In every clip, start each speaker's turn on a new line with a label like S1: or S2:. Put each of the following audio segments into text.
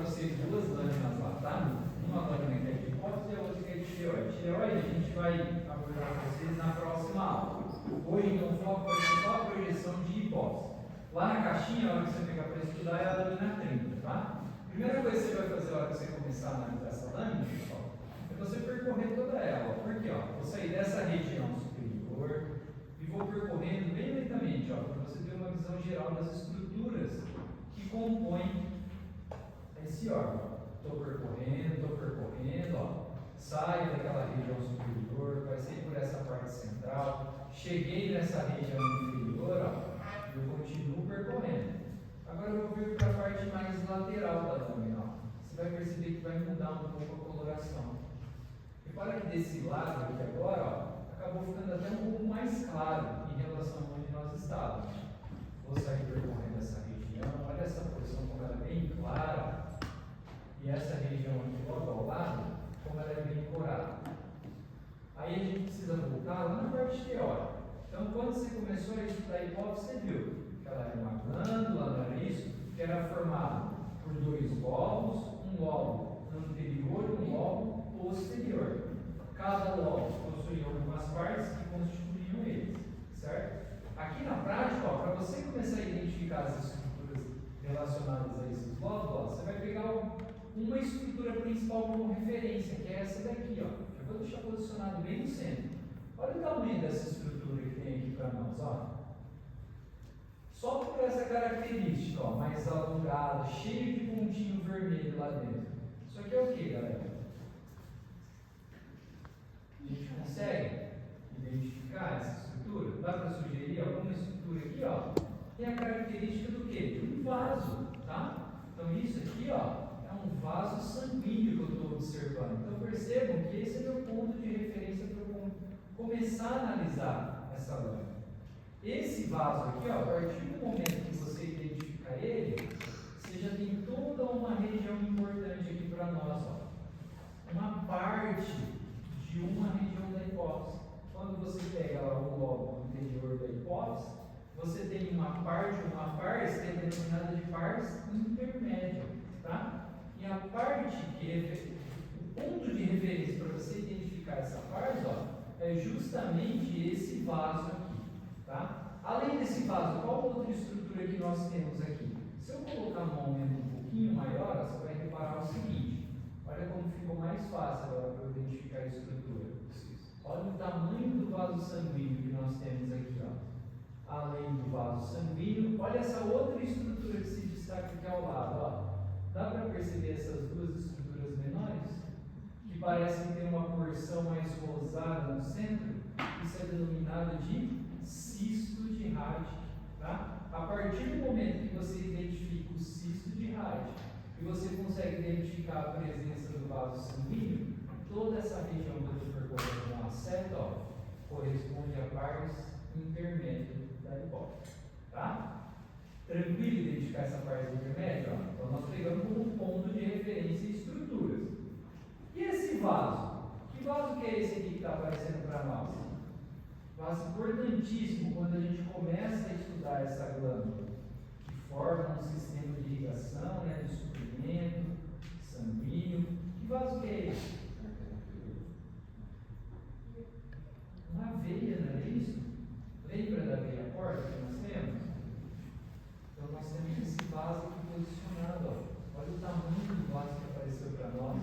S1: vocês duas lâminas lá, tá? Uma lâmina que é de hipótese e a outra que é de tireoide. Tireoide a gente vai abordar com vocês na próxima aula. Hoje, então, foco vai ser só a projeção de hipótese. Lá na caixinha, a hora que você pegar para estudar, é a lâmina 30, tá? Primeira coisa que você vai fazer na hora que você começar a analisar essa lâmina, pessoal, é você percorrer toda ela. Por quê? Ó, vou sair dessa região superior e vou percorrendo bem lentamente, ó, para você ter uma visão geral das estruturas que compõem esse órgão. Estou percorrendo, ó. Saio daquela região superior, passei por essa parte central, cheguei nessa região inferior, ó, e eu continuo percorrendo. Agora eu vou vir para a parte mais lateral da lâmina, ó. Você vai perceber que vai mudar um pouco a coloração. Repara que desse lado aqui agora, ó, acabou ficando até um pouco mais claro em relação a onde nós estávamos. Vou sair percorrendo essa região, olha essa porção como ela é bem clara. E essa região aqui logo ao lado, como ela é bem corada. Aí a gente precisa voltar lá na parte teórica. Então, quando você começou a estudar a hipótese, você viu que ela era uma glândula, nariz, que era formada por dois lobos, um lobo anterior e um lobo posterior. Cada lobo possuía algumas partes que constituíam eles, certo? Aqui na prática, para você começar a identificar as estruturas relacionadas a esses lobos, ó, você vai pegar uma estrutura principal como referência, que é essa daqui, ó. Eu vou deixar posicionado bem no centro. Olha o tamanho dessa estrutura que tem aqui para nós, ó. Só por essa característica, ó, mais alongada, cheio de pontinho vermelho lá dentro. Isso aqui é o que, galera? A gente consegue identificar essa estrutura? Dá para sugerir alguma estrutura aqui, ó? Tem a característica do quê? De um vaso, tá? Então isso aqui, ó, um vaso sanguíneo que eu estou observando. Então percebam que esse é o meu ponto de referência para eu começar a analisar essa lâmina. Esse vaso aqui, ó, a partir do momento que você identificar ele, você já tem toda uma região importante aqui para nós, ó. Uma parte de uma região da hipótese. Quando você pega lá o lobo anterior da hipótese, você tem uma parte que é denominada de pars intermédio, tá? E a parte o ponto de referência para você identificar essa parte, ó, é justamente esse vaso aqui, tá? Além desse vaso, qual outra estrutura que nós temos aqui? Se eu colocar um aumento um pouquinho maior, você vai reparar o seguinte, olha como ficou mais fácil agora para eu identificar a estrutura. Olha o tamanho do vaso sanguíneo que nós temos aqui, ó. Além do vaso sanguíneo, olha essa outra estrutura que se destaca aqui ao lado, ó. Dá para perceber essas duas estruturas menores? Que parecem ter uma porção mais rosada no centro? Isso é denominado de cisto de Rayleigh, tá? A partir do momento que você identifica o cisto de Rayleigh e você consegue identificar a presença do vaso sanguíneo, toda essa região que eu estou percorrendo com a seta, ó, corresponde a pars intermédio da hipótese, tá? Tranquilo identificar essa parte intermédia? Ó. Então, nós pegamos como ponto de referência estruturas. E esse vaso? Que vaso que é esse aqui que está aparecendo para nós? Vaso importantíssimo quando a gente começa a estudar essa glândula, que forma um sistema de irrigação, né, de suprimento sanguíneo. Que vaso que é esse? Uma veia, não é isso? Lembra da veia porta que nós temos? Então nós temos esse vaso aqui posicionado, ó. Olha o tamanho do vaso que apareceu para nós,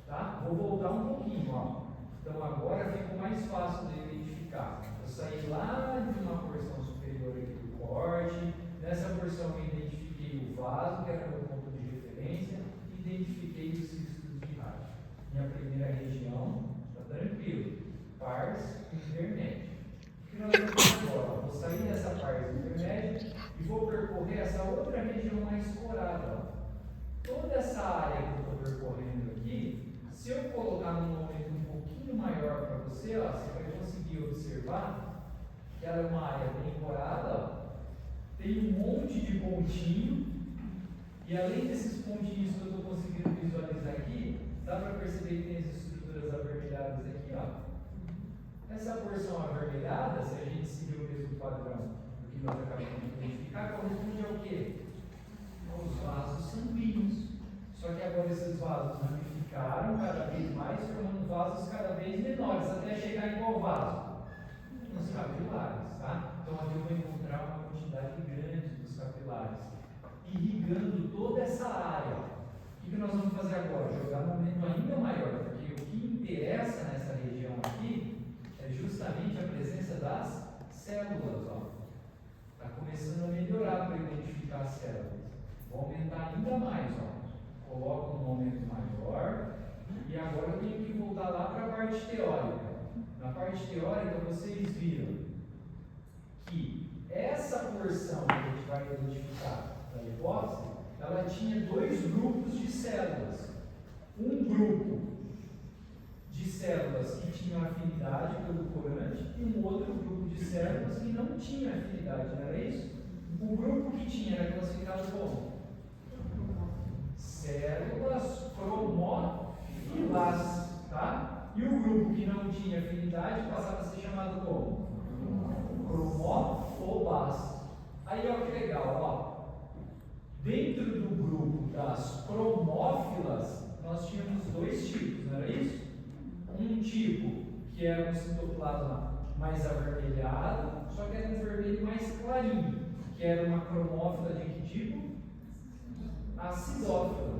S1: tá? Vou voltar um pouquinho, ó. Então agora ficou mais fácil de identificar. Eu saí lá de uma porção superior aqui do corte, nessa porção eu identifiquei o vaso, que era meu ponto de referência, e identifiquei os cistos de Rayleigh. Minha primeira região, está tranquilo, pars intermédio. O que nós vamos fazer agora? Vou sair dessa pars intermédia e vou percorrer essa outra região mais corada. Ó. Toda essa área que eu estou percorrendo aqui, se eu colocar num momento um pouquinho maior para você, ó, você vai conseguir observar que ela é uma área bem corada, ó, tem um monte de pontinho, e além desses pontinhos que eu estou conseguindo visualizar aqui, dá para perceber que tem as estruturas avermelhadas aqui, ó. Essa porção avermelhada, se a gente seguir o mesmo padrão do que nós acabamos de identificar, corresponde ao quê? Aos vasos sanguíneos. Só que esses vasos ramificaram cada vez mais, formando vasos cada vez menores, até chegar em qual vaso? Nos capilares, tá? Então aqui eu vou encontrar uma quantidade grande dos capilares, irrigando toda essa área. O que nós vamos fazer agora? Jogar num momento ainda maior, porque o que interessa nessa região aqui é justamente a presença das células. Está começando a melhorar para identificar as células. Vou aumentar ainda mais. Coloco num momento maior. E agora eu tenho que voltar lá para a parte teórica. Na parte teórica, vocês viram que essa porção que a gente vai identificar da hipótese, ela tinha dois grupos de células. Um grupo de células que tinham afinidade pelo corante e um outro grupo de células que não tinha afinidade, não era isso? O grupo que tinha era classificado como células cromófilas, tá? E o grupo que não tinha afinidade passava a ser chamado como cromófobas. Aí olha que legal, dentro do grupo das cromófilas nós tínhamos dois tipos, não era isso? Um tipo que era um citoplasma mais avermelhado, só que era um vermelho mais clarinho, que era uma cromófila de que tipo? Acidófila.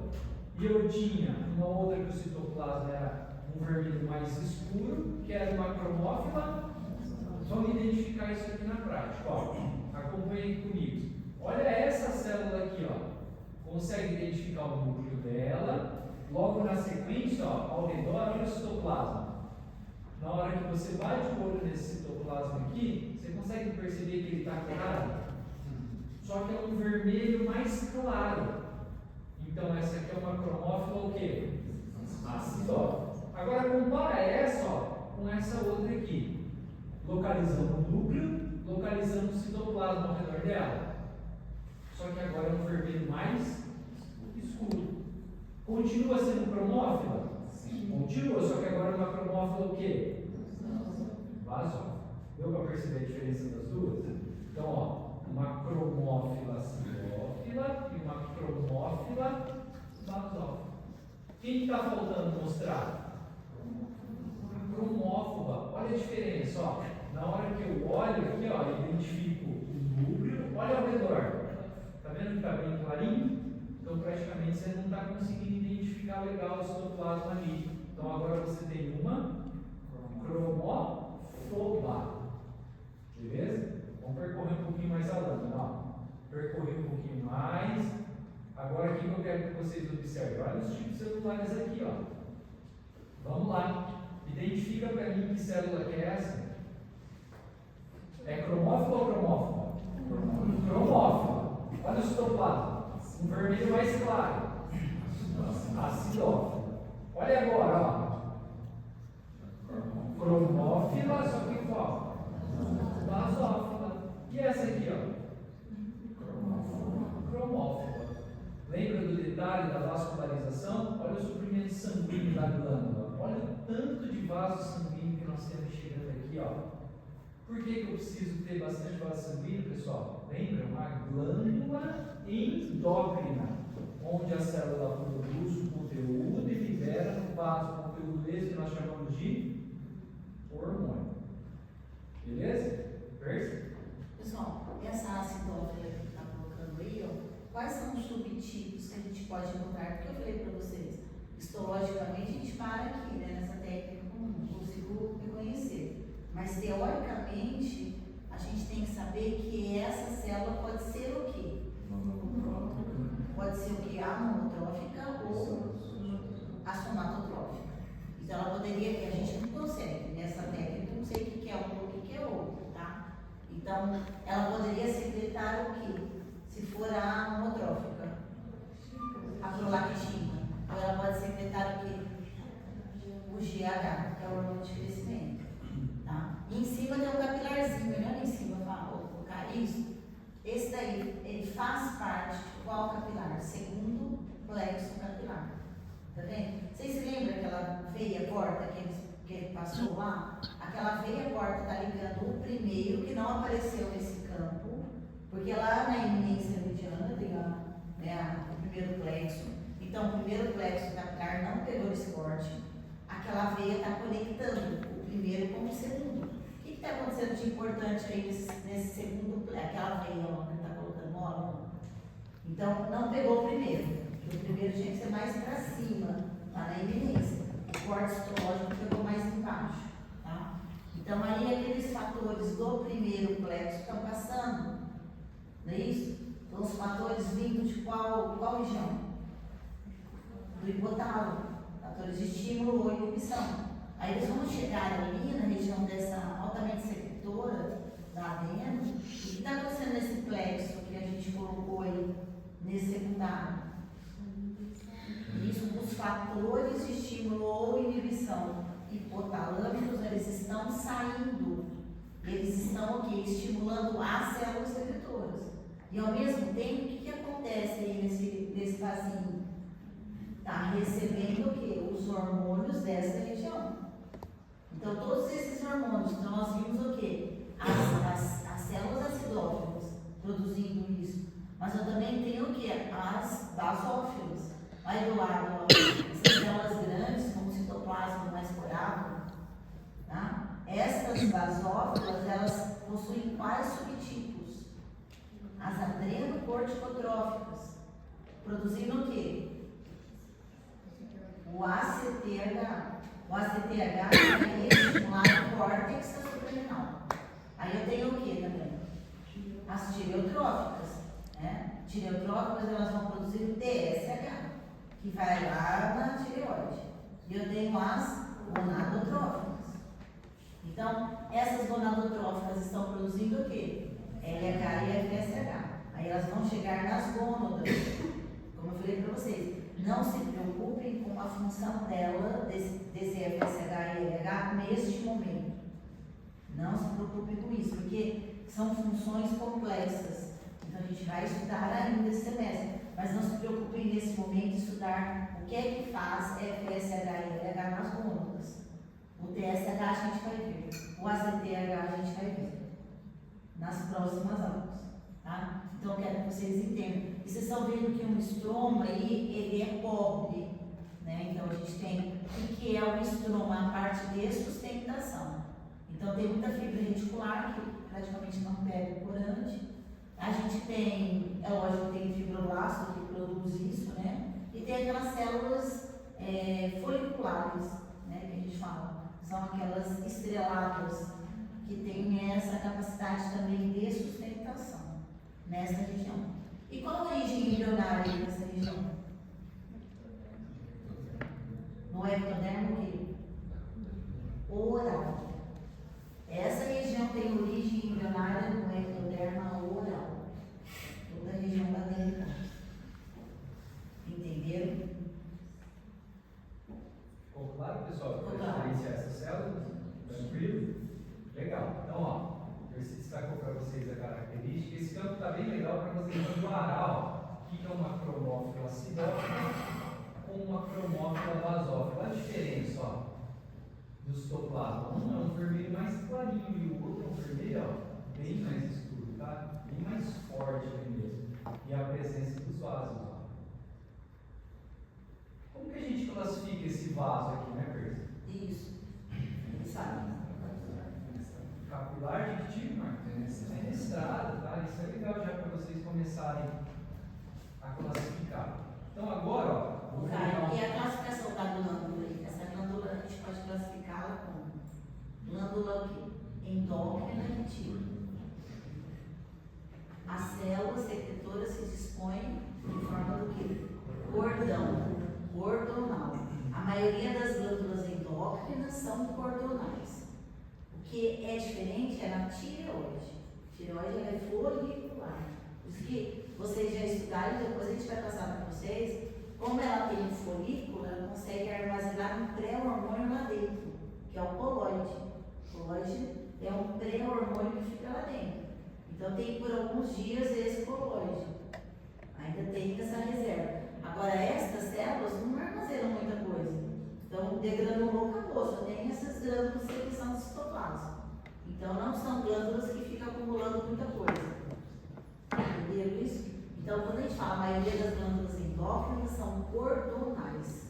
S1: E eu tinha uma outra que o citoplasma era um vermelho mais escuro, que era uma cromófila. Vamos identificar isso aqui na prática. Acompanhe comigo. Olha essa célula aqui, consegue identificar o núcleo dela. Logo na sequência, ao redor, olha o citoplasma. Na hora que você bate o olho nesse citoplasma aqui, você consegue perceber que ele está claro? Só que é um vermelho mais claro. Então, essa aqui é uma cromófila o quê? Acidófila. Agora, compara essa com essa outra aqui. Localizando o núcleo, localizando o citoplasma ao redor dela. Só que agora é um vermelho mais escuro. Continua sendo cromófila? Sim. Continua, só que agora é uma cromófila o quê? Basófila. Deu para perceber a diferença das duas? Então, uma cromófila acidófila e uma cromófila basófila. O que está faltando mostrar? A cromófoba. Olha a diferença, Na hora que eu olho aqui, identifico o núcleo, olha ao redor. Está vendo que está bem clarinho? Então, praticamente, você não está conseguindo identificar legal o citoplasma ali. Então, agora você tem uma cromófoba. Beleza? Vamos percorrer um pouquinho mais a lâmina. Percorrer um pouquinho mais. Agora, aqui que eu quero que vocês observem. Olha os tipos celulares aqui. Vamos lá. Identifica para mim que célula que é essa. É cromófila ou cromófoba? Cromófila. Olha o citoplasma. Um vermelho mais claro. Acidófila. Olha agora, cromófila, só que qual? Basófila. E essa aqui, cromófila. Lembra do detalhe da vascularização? Olha o suprimento sanguíneo da glândula. Olha o tanto de vaso sanguíneo que nós temos chegando aqui, Por que eu preciso ter bastante vaso sanguíneo, pessoal? Lembra? Uma glândula endócrina, onde a célula produz o conteúdo e libera no vaso o conteúdo desse que nós chamamos de hormônio. Beleza? Percebe?
S2: Pessoal, essa acidófila que está colocando aí, quais são os subtipos que a gente pode encontrar? Porque eu falei para vocês, histologicamente a gente para aqui, nessa técnica comum, consigo reconhecer. Mas teoricamente, a gente tem que saber que essa célula pode ser o quê? Pode ser o quê? A monotrófica ou a somatotrófica. Então ela poderia, a gente não consegue, nessa técnica, não sei o que é um ou o que é outro, tá? Então, ela poderia secretar o quê? Se for a monotrófica, a prolactina. Então ela pode secretar o quê? O GH, que é o hormônio de crescimento. Tá? E em cima tem o capilarzinho, olha em cima, vou colocar isso. Esse daí, ele faz parte de qual capilar? Segundo plexo capilar. Tá vendo? Vocês se lembram aquela veia porta que ele passou lá? Aquela veia porta está ligando o primeiro, que não apareceu nesse campo, porque lá na eminência mediana tem o primeiro plexo. Então, o primeiro plexo forte, aquela veia está conectando o primeiro com o segundo. O que está acontecendo de importante aí nesse segundo, aquela veia ó, que está colocando óleo? Então, não pegou o primeiro, porque o primeiro tinha que ser mais para cima, lá na eminência. O corte histológico pegou mais embaixo, tá? Então, aí aqueles fatores do primeiro plexo estão passando, não é isso? Então, os fatores vindo de qual região? Do hipotálamo, fatores de estímulo ou inibição. Aí eles vão chegar ali na região dessa altamente secretora, da adeno, e o que está acontecendo nesse plexo que a gente colocou aí, nesse secundário? Isso, os fatores de estímulo ou inibição hipotalâmicos, eles estão saindo, eles estão aqui estimulando as células secretoras. E ao mesmo tempo, o que acontece aí nesse vasinho? Está recebendo o quê? Os hormônios dessa região. Então, todos esses hormônios, então nós vimos o quê? As células acidófilas produzindo isso. Mas eu também tenho o quê? As basófilas. Vai do lado, essas células grandes, como o citoplasma mais curado, tá? Estas basófilas, elas possuem quais subtipos? As adrenocorticotróficas, produzindo o quê? O ACTH. O ACTH é estimular o córtex suprarrenal. Aí eu tenho o que também? As tireotróficas, né? Tireotróficas, elas vão produzir o TSH, que vai lá na tireoide. E eu tenho as gonadotróficas. Então, essas gonadotróficas estão produzindo o quê? LH e FSH. Aí elas vão chegar nas gônadas. Como eu falei para vocês, não se preocupem com a função dela, desse FSH e LH, neste momento. Não se preocupem com isso, porque são funções complexas. Então a gente vai estudar ainda esse semestre. Mas não se preocupem nesse momento de estudar o que é que faz FSH e LH nas gônadas. O TSH a gente vai ver, o ACTH a gente vai ver nas próximas aulas. Tá? Então eu quero que vocês entendam. E vocês estão vendo que um estroma aí, ele é pobre, né? Então a gente tem o que é o estroma, a parte de sustentação. Então tem muita fibra reticular que praticamente não pega o corante. A gente tem, é lógico que tem fibroblasto que produz isso, né? E tem aquelas células foliculares, né? Que a gente fala, são aquelas estreladas que têm essa capacidade também de sustentação nessa região. E qual a origem embrionária nessa região? No ectodermo o quê? Oral. Essa região tem origem embrionária no ectoderma oral. Toda a região da dentro. Entenderam?
S1: Ficou claro, pessoal?
S2: Ficou
S1: Para
S2: claro.
S1: diferenciar essas células? Tranquilo? Legal. Então, ó, se destacou para vocês a característica. Esse campo está bem legal para vocês aclarar o que é uma cromófila acidófila com uma cromófila basófila. A diferença, ó, do citoplasma. Um é um vermelho mais clarinho e o outro é um vermelho, ó, bem mais escuro, tá? Bem mais forte mesmo. E a presença dos vasos, ó. Como que a gente classifica esse vaso aqui, né, Percy?
S2: Isso. Sabe?
S1: Capilar de que tipo, Marcos? Fenestrado, tá? Isso é legal já para vocês começarem a classificar. Então agora, ó, vou
S2: Tá, e a classificação da glândula aí? Essa glândula a gente pode classificá-la como glândula o quê? Endócrina retícula. As células secretoras se dispõem em forma do quê? Cordão, cordonal. A maioria das glândulas endócrinas são cordonais. O que é diferente é na tireoide. A tireoide ela é folicular. Por isso que vocês já estudaram, depois a gente vai passar para vocês, como ela tem um folículo, ela consegue armazenar um pré-hormônio lá dentro, que é o coloide. O coloide é um pré-hormônio que fica lá dentro. Então tem por alguns dias esse coloide. Ainda tem essa reserva. Agora estas células não armazenam muita coisa. Então degranulou, acabou, só tem essas glândulas que são citoplasma. Então não são glândulas que ficam acumulando muita coisa. Entenderam isso? Então quando a gente fala a maioria das glândulas endócrinas são cordonais.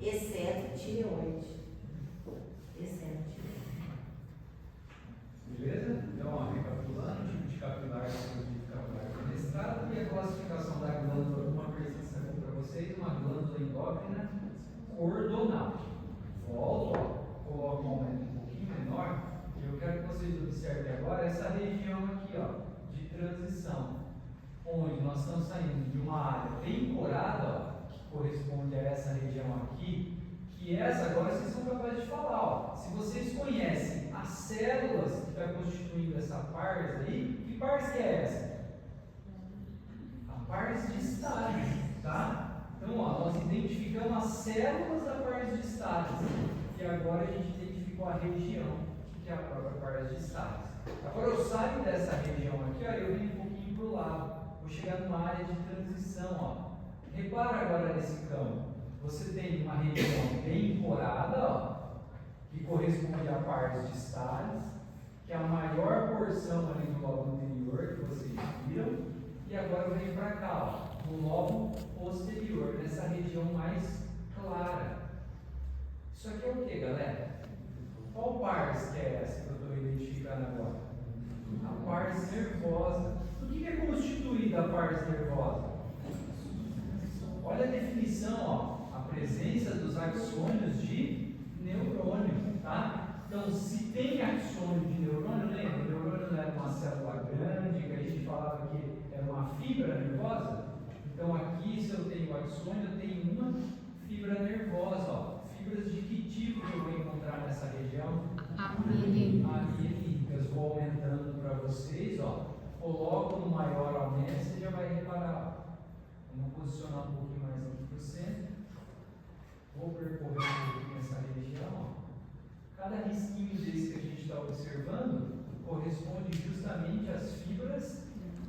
S2: exceto tireoide. Exceto tireoide.
S1: Beleza? Então, ó, recapitulando, tipo de capilar, tipo de capilar fenestrado e a classificação da glândula, uma presença para vocês, uma glândula endócrina cordonal. Volto, ó, coloco um aumento um pouquinho menor, e eu quero que vocês observem agora essa região aqui, ó, de transição, onde nós estamos saindo de uma área bem corada, ó, que corresponde a essa região aqui, que essa agora vocês são capazes de falar, ó, se vocês conhecem as células que estão constituindo essa pars aí, que pars que é essa? A pars distal, tá? Então, ó, nós identificamos as células da pars distal, e agora a gente identificou a região, que é a própria pars distal. Agora eu saio dessa região aqui, ó, eu venho um pouquinho para o lado, vou chegar numa área de transição, ó. Repara agora nesse campo, você tem uma região bem corada, ó, que corresponde à pars distalis, que é a maior porção ali do lobo anterior que vocês viram, e agora eu venho para cá, ó, no lobo posterior, nessa região mais clara. Isso aqui é o que, galera? Qual pars que é essa que eu estou identificando agora? A pars nervosa. Do que é constituída a pars nervosa? Olha a definição, ó, a presença dos axônios de neurônio, tá? Então, se tem axônio de neurônio, lembra? O neurônio não era uma célula grande, que a gente falava que era uma fibra nervosa? Então, aqui, se eu tenho axônio, eu tenho uma fibra nervosa, ó. Fibras de que tipo que eu vou encontrar nessa região? Amielínicas. Vou aumentando para vocês, ó. Coloco no maior aumento, você já vai reparar, ó. Vamos posicionar um pouquinho mais aqui para o centro. Vou percorrer um pouquinho essa região, ó. Cada risquinho desse que a gente está observando corresponde justamente às fibras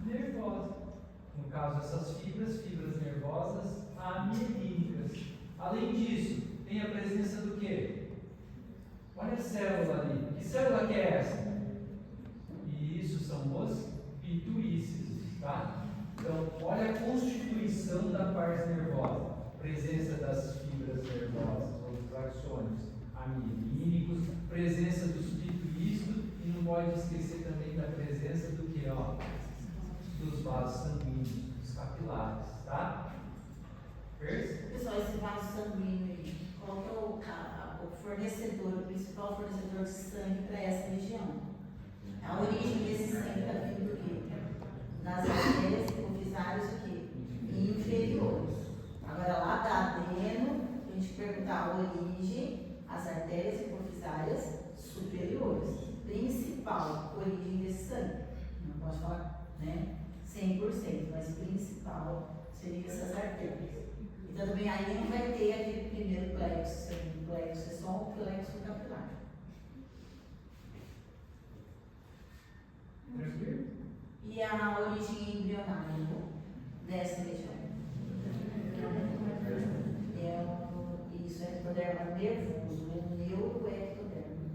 S1: nervosas. No caso, essas fibras nervosas amielínicas. Além disso, tem a presença do quê? Olha a célula ali. Que célula que é essa? Isso são os pituícidos, tá? Então, olha a constituição da pars nervosa. Presença das fibras nervosas, ou dos axônios amielínicos, presença dos pituícidos, e não pode esquecer também da presença do que, ó? Dos vasos sanguíneos, dos capilares, tá?
S2: Pessoal, esse vaso sanguíneo aí, qual que é o fornecedor, o principal fornecedor de sangue para essa região? A origem desse sangue está vindo do quê? Das artérias hipofisárias o quê? Inferiores. Agora lá da adeno, a gente perguntar a origem, as artérias hipofisárias superiores. Principal origem desse sangue. Não posso falar, né? 100%, mas principal seria essas artérias. Então também aí não vai ter aquele primeiro plexo, segundo plexo, é só o plexo capilar.
S1: Tranquilo?
S2: E a origem embrionária dessa região? Isso é ectoderma nervoso, é neuroectoderma.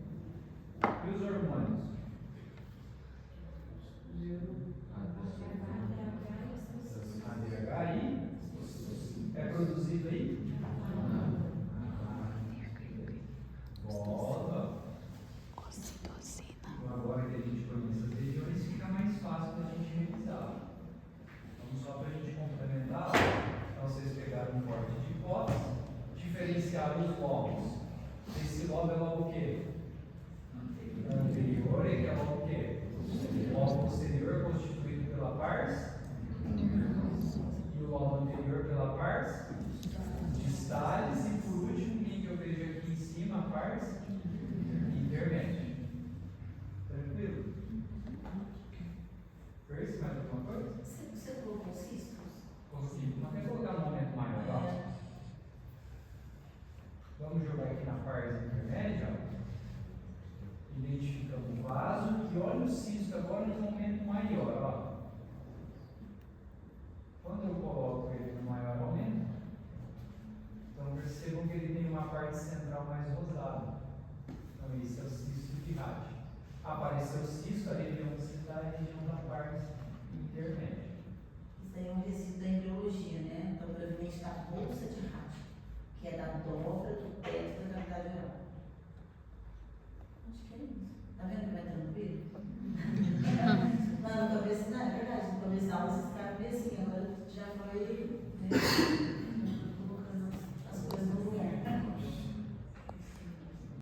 S1: E os hormônios? ADH é produzido aí? Volta. Então, agora que a gente conhece as regiões, fica mais fácil da gente revisar. Então, só para a gente complementar, então vocês pegaram um corte de hipótese, diferenciaram os lobos. Esse lobo é lobo o quê? Anterior, e que é lobo o quê? Lobo posterior, constituído pela pars. E o lobo anterior pela pars distalis, e por último, quem que eu vejo aqui em cima, a pars intermédia. Tranquilo? Perce mais alguma coisa?
S2: Você colocou cistos?
S1: Consigo, mas quer colocar no momento maior, tá? Vamos jogar aqui na pars intermédia, ó. Identificamos o vaso e olha o cisto agora no momento maior, ó. Quando eu coloco ele no maior aumento, então percebam que ele tem uma parte central mais rosada. Então esse é o cisto de Rade. Apareceu o cisto, a região citada é a região da parte intermédia.
S2: Isso aí é um resíduo da embriologia, né? Então provavelmente da bolsa de Rade. que é da dobra do teto da cavidade oral. Acho que é isso. Tá vendo que vai tranquilo? Mas no começo, não, é verdade, no começo da aula vocês ficaram meio assim, agora já foi